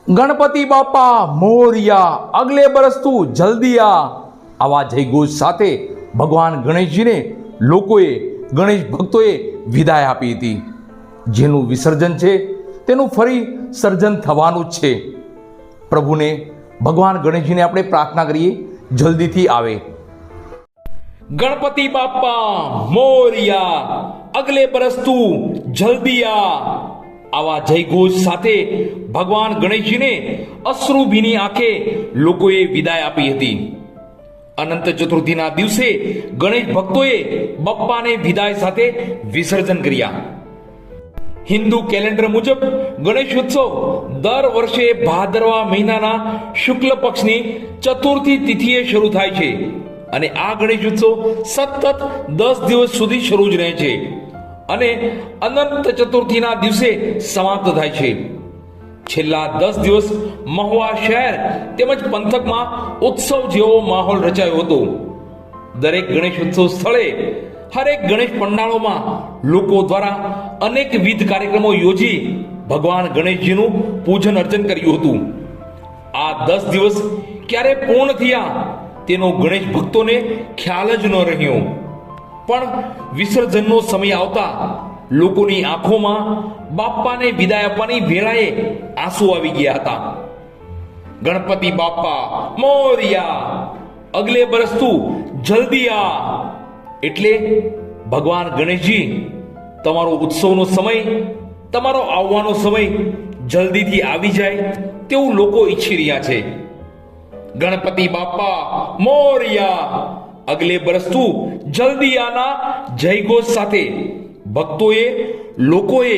ગણપતિ બાપા મોરિયા, અગલે બરસ તું જલ્દી આ, આવા જયઘોષ સાથે ભગવાન ગણેશજીને લોકોએ, ગણેશ ભક્તોએ વિદાય આપી હતી. જેનું વિસર્જન છે તેનું ફરી સર્જન થવાનું જ છે. પ્રભુને, ભગવાન ગણેશજીને આપણે પ્રાર્થના કરીએ જલ્દીથી આવે. ગણપતિ બાપા મોરિયા, અગલે બરસ તું જલ્દી આ, આવા જયઘોષ સાથે ભગવાન ગણેશજીને અશ્રુભીની આંખે લોકોએ વિદાય આપી હતી. અનંત ચતુર્થીના દિવસે ગણેશ ભક્તોએ બપ્પાને વિદાય સાથે વિસર્જન કર્યા. હિન્દુ કેલેન્ડર મુજબ ગણેશોત્સવ દર વર્ષે ભાદરવા મહિનાના શુક્લ પક્ષની ચતુર્થી તિથિએ શરૂ થાય છે અને આ ગણેશોત્સવ સતત 10 દિવસ સુધી શરૂ જ રહે છે અને અનંત ચતુર્થીના દિવસે સમાપ્ત થાય છે. છેલ્લા 10 દિવસ મહુવા શહેર તેમજ પંથકમાં ઉત્સવ જેવો માહોલ રચાયો હતો. દરેક ગણેશોત્સવ સ્થળે, હરેક ગણેશ પંડાળોમાં લોકો દ્વારા અનેકવિધ કાર્યક્રમો યોજી ભગવાન ગણેશજીનું પૂજન અર્ચન કર્યું હતું. આ 10 દિવસ ક્યારે પૂર્ણ થયા તેનો ગણેશ ભક્તોને ખ્યાલ જ ન રહ્યો. પણ વિસર્જનનો સમય આવતા લોકોની આંખોમાં બાપ્પાને વિદાય આપવાની વેળાએ આંસુ આવી ગયા હતા. ગણપતિ બાપ્પા મોરિયા, અગલે બરસ તું જલ્દી આ, એટલે ભગવાન ગણેશજી, તમારો ઉત્સવનો સમય, તમારો આવવાનો સમય જલ્દીથી આવી જાય તેવું લોકો ઈચ્છી રહ્યા છે. ગણપતિ બાપ્પા મોરિયા, અગલે બરસ તું જલ્દી આના જયઘોષ સાથે ભક્તોએ, લોકોએ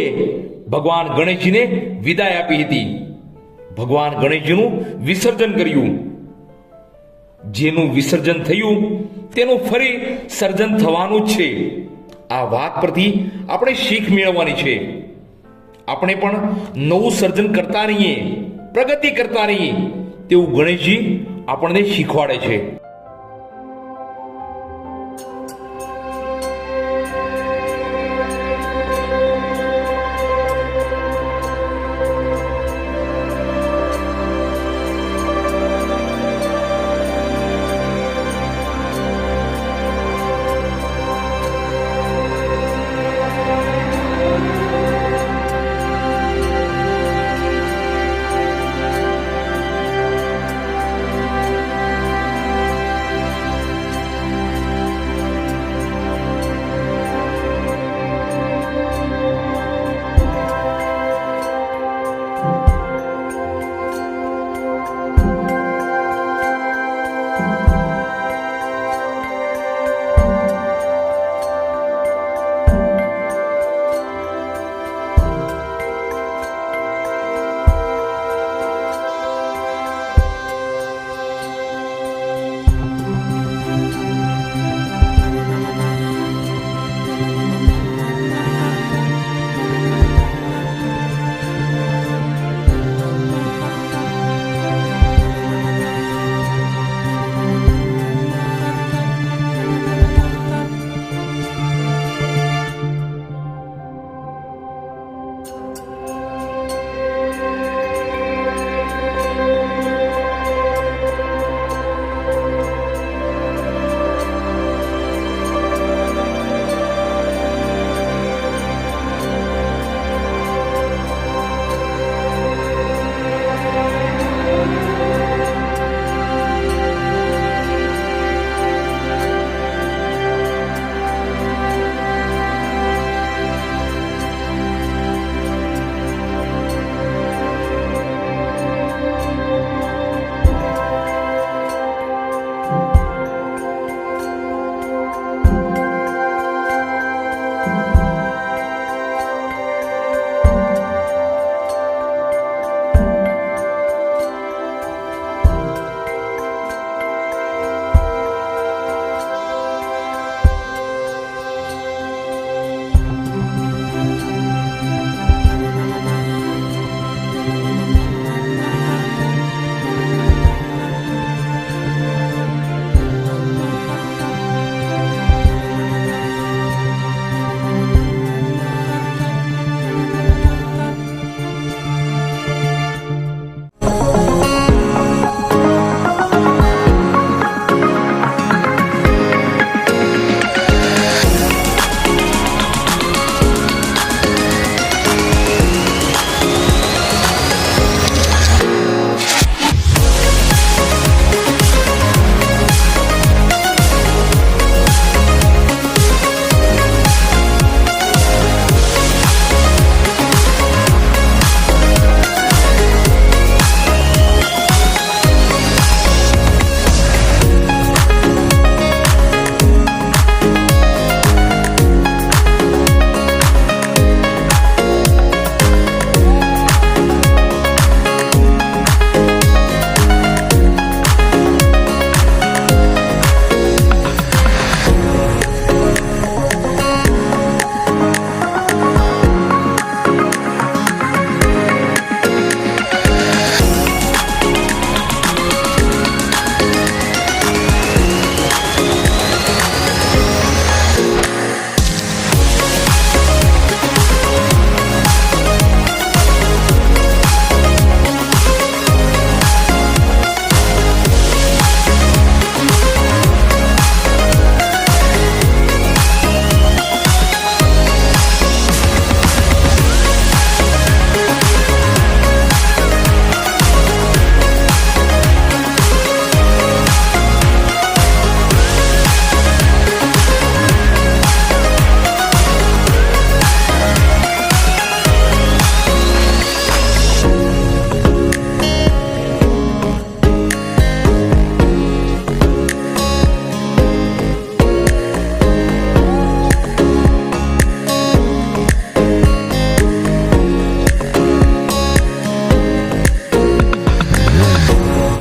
ભગવાન ગણેશજીને વિદાય આપી હતી. ભગવાન ગણેશજીનું વિસર્જન કર્યું. જેનું વિસર્જન થયું તેનું ફરી સર્જન થવાનું જ છે. આ વાત પરથી આપણે શીખ મેળવવાની છે. આપણે પણ નવું સર્જન કરતા રહીએ, પ્રગતિ કરતા રહીએ તેવું ગણેશજી આપણને શીખવાડે છે.